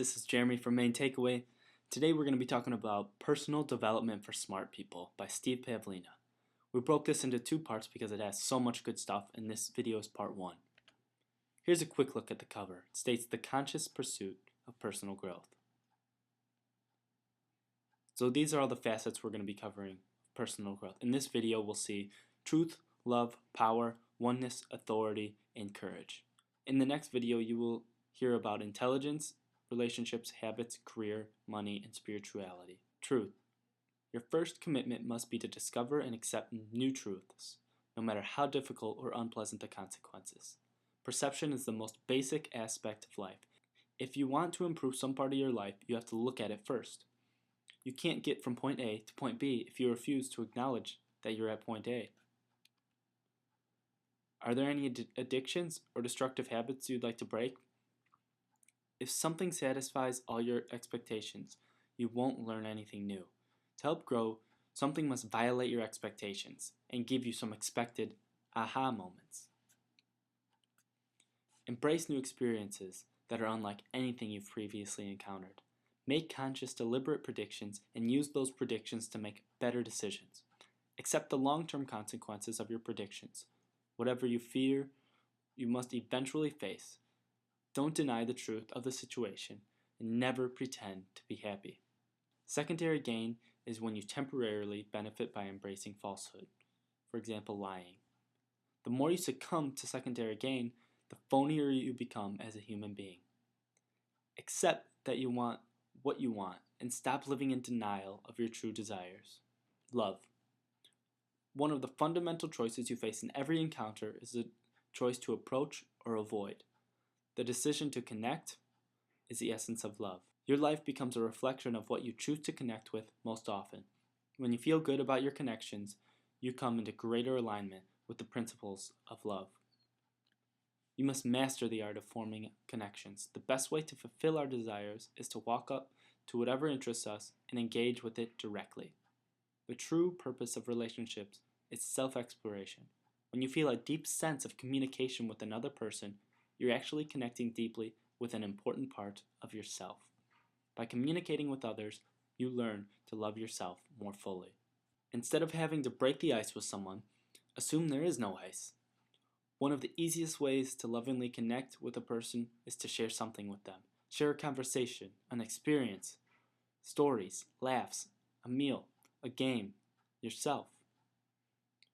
this is Jeremy from MainTakeAway. Today we're going to be talking about Personal Development for Smart People by Steve Pavlina. We broke this into two parts because it has so much good stuff, and this video is part one. Here's a quick look at the cover. It states the conscious pursuit of personal growth. So these are all the facets we're going to be covering of personal growth. In this video we'll see truth, love, power, oneness, authority, and courage. In the next video you will hear about intelligence, relationships, habits, career, money, and spirituality. Truth. Your first commitment must be to discover and accept new truths, no matter how difficult or unpleasant the consequences. Perception is the most basic aspect of life. If you want to improve some part of your life, you have to look at it first. You can't get from point A to point B if you refuse to acknowledge that you're at point A. Are there any addictions or destructive habits you'd like to break? If something satisfies all your expectations, you won't learn anything new. To help grow, something must violate your expectations and give you some expected aha moments. Embrace new experiences that are unlike anything you've previously encountered. Make conscious, deliberate predictions and use those predictions to make better decisions. Accept the long-term consequences of your predictions. Whatever you fear, you must eventually face. Don't deny the truth of the situation and never pretend to be happy. Secondary gain is when you temporarily benefit by embracing falsehood, for example, lying. The more you succumb to secondary gain, the phonier you become as a human being. Accept that you want what you want and stop living in denial of your true desires. Love. One of the fundamental choices you face in every encounter is the choice to approach or avoid. The decision to connect is the essence of love. Your life becomes a reflection of what you choose to connect with most often. When you feel good about your connections, you come into greater alignment with the principles of love. You must master the art of forming connections. The best way to fulfill our desires is to walk up to whatever interests us and engage with it directly. The true purpose of relationships is self-exploration. When you feel a deep sense of communication with another person, you're actually connecting deeply with an important part of yourself. By communicating with others, you learn to love yourself more fully. Instead of having to break the ice with someone, assume there is no ice. One of the easiest ways to lovingly connect with a person is to share something with them. Share a conversation, an experience, stories, laughs, a meal, a game, yourself.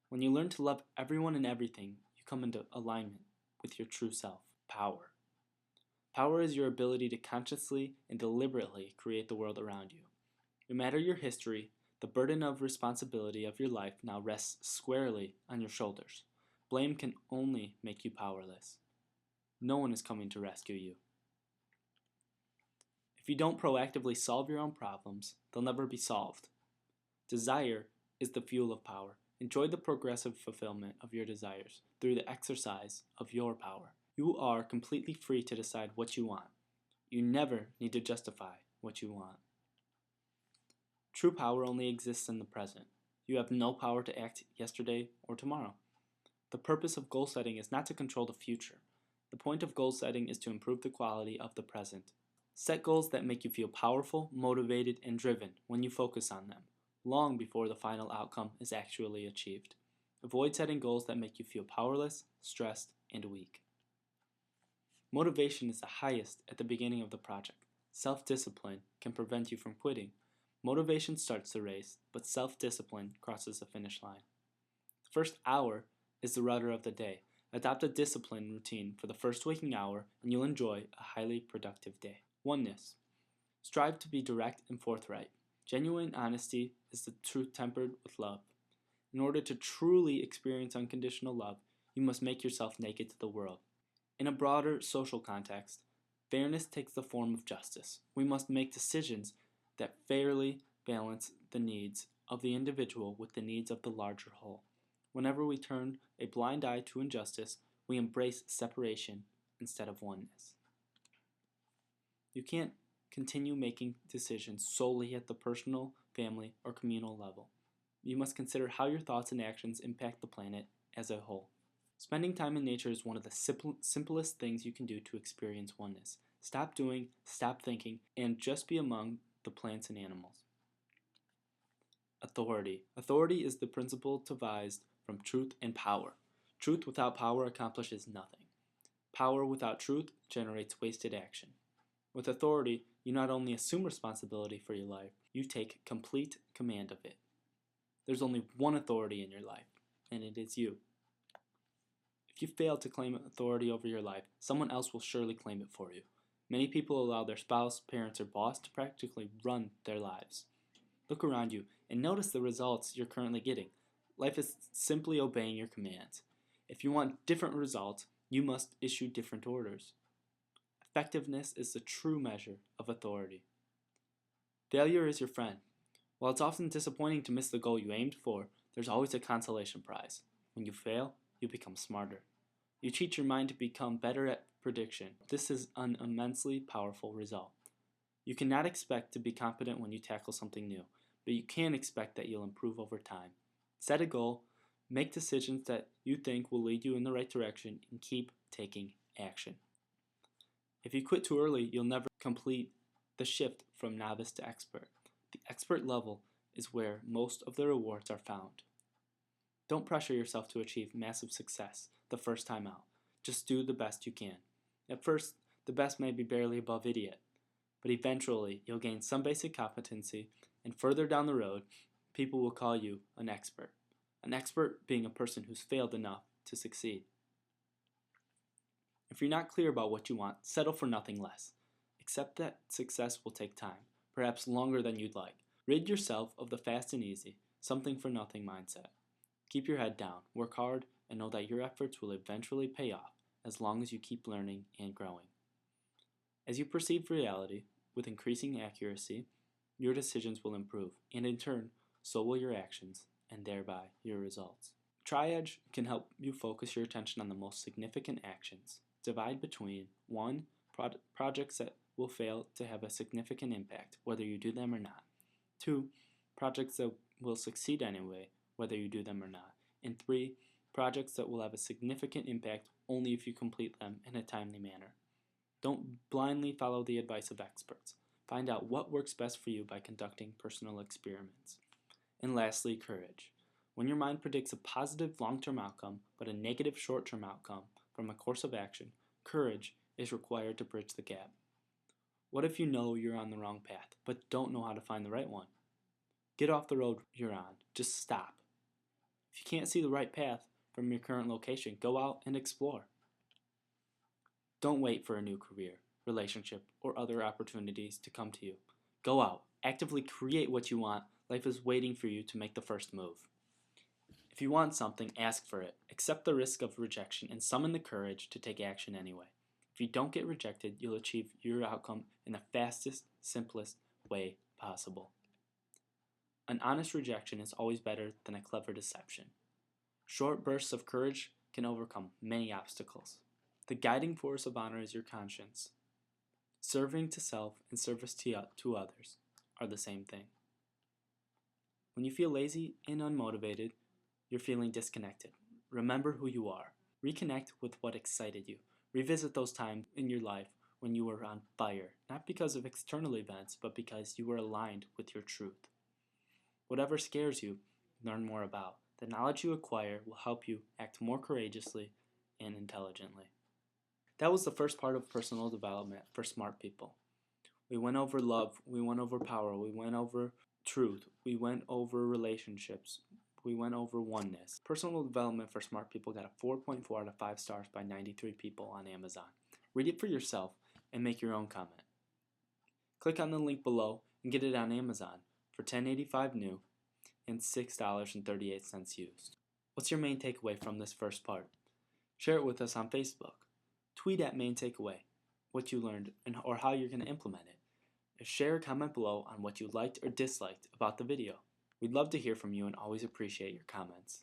When you learn to love everyone and everything, you come into alignment with your true self. Power. Power is your ability to consciously and deliberately create the world around you. No matter your history, the burden of responsibility of your life now rests squarely on your shoulders. Blame can only make you powerless. No one is coming to rescue you. If you don't proactively solve your own problems, they'll never be solved. Desire is the fuel of power. Enjoy the progressive fulfillment of your desires through the exercise of your power. You are completely free to decide what you want. You never need to justify what you want. True power only exists in the present. You have no power to act yesterday or tomorrow. The purpose of goal setting is not to control the future. The point of goal setting is to improve the quality of the present. Set goals that make you feel powerful, motivated, and driven when you focus on them, long before the final outcome is actually achieved. Avoid setting goals that make you feel powerless, stressed, and weak. Motivation is the highest at the beginning of the project. Self-discipline can prevent you from quitting. Motivation starts the race, but self-discipline crosses the finish line. The first hour is the rudder of the day. Adopt a discipline routine for the first waking hour and you'll enjoy a highly productive day. Oneness. Strive to be direct and forthright. Genuine honesty is the truth tempered with love. In order to truly experience unconditional love, you must make yourself naked to the world. In a broader social context, fairness takes the form of justice. We must make decisions that fairly balance the needs of the individual with the needs of the larger whole. Whenever we turn a blind eye to injustice, we embrace separation instead of oneness. You can't continue making decisions solely at the personal, family, or communal level. You must consider how your thoughts and actions impact the planet as a whole. Spending time in nature is one of the simplest things you can do to experience oneness. Stop doing, stop thinking, and just be among the plants and animals. Authority. Authority is the principle devised from truth and power. Truth without power accomplishes nothing. Power without truth generates wasted action. With authority, you not only assume responsibility for your life, you take complete command of it. There's only one authority in your life, and it is you. If you fail to claim authority over your life, someone else will surely claim it for you. Many people allow their spouse, parents, or boss to practically run their lives. Look around you and notice the results you're currently getting. Life is simply obeying your commands. If you want different results, you must issue different orders. Effectiveness is the true measure of authority. Failure is your friend. While it's often disappointing to miss the goal you aimed for, there's always a consolation prize. When you fail, you become smarter. You teach your mind to become better at prediction. This is an immensely powerful result. You cannot expect to be competent when you tackle something new, but you can expect that you'll improve over time. Set a goal, make decisions that you think will lead you in the right direction, and keep taking action. If you quit too early, you'll never complete the shift from novice to expert. The expert level is where most of the rewards are found. Don't pressure yourself to achieve massive success the first time out. Just do the best you can. At first, the best may be barely above idiot, but eventually you'll gain some basic competency, and further down the road, people will call you an expert. An expert being a person who's failed enough to succeed. If you're not clear about what you want, settle for nothing less. Accept that success will take time, perhaps longer than you'd like. Rid yourself of the fast and easy, something for nothing mindset. Keep your head down, work hard, and know that your efforts will eventually pay off as long as you keep learning and growing. As you perceive reality with increasing accuracy, your decisions will improve, and in turn, so will your actions, and thereby your results. Triage can help you focus your attention on the most significant actions. Divide between 1. Projects that will fail to have a significant impact, whether you do them or not. 2. Projects that will succeed anyway, whether you do them or not. And 3. Projects that will have a significant impact only if you complete them in a timely manner. Don't blindly follow the advice of experts. Find out what works best for you by conducting personal experiments. And lastly, courage. When your mind predicts a positive long-term outcome but a negative short-term outcome from a course of action, courage is required to bridge the gap. What if you know you're on the wrong path but don't know how to find the right one? Get off the road you're on. Just stop. If you can't see the right path from your current location, go out and explore. Don't wait for a new career, relationship, or other opportunities to come to you. Go out. Actively create what you want. Life is waiting for you to make the first move. If you want something, ask for it. Accept the risk of rejection and summon the courage to take action anyway. If you don't get rejected, you'll achieve your outcome in the fastest, simplest way possible. An honest rejection is always better than a clever deception. Short bursts of courage can overcome many obstacles. The guiding force of honor is your conscience. Serving to self and service to others are the same thing. When you feel lazy and unmotivated, you're feeling disconnected. Remember who you are. Reconnect with what excited you. Revisit those times in your life when you were on fire, not because of external events, but because you were aligned with your truth. Whatever scares you, learn more about. The knowledge you acquire will help you act more courageously and intelligently. That was the first part of personal development for smart people. We went over love, we went over power, we went over truth, we went over relationships, we went over oneness. Personal development for smart people got a 4.4 out of 5 stars by 93 people on Amazon. Read it for yourself and make your own comment. Click on the link below and get it on Amazon for $10.85 new and $6.38 used. What's your main takeaway from this first part? Share it with us on Facebook. Tweet at MainTakeAway what you learned or how you're going to implement it. Share a comment below on what you liked or disliked about the video. We'd love to hear from you and always appreciate your comments.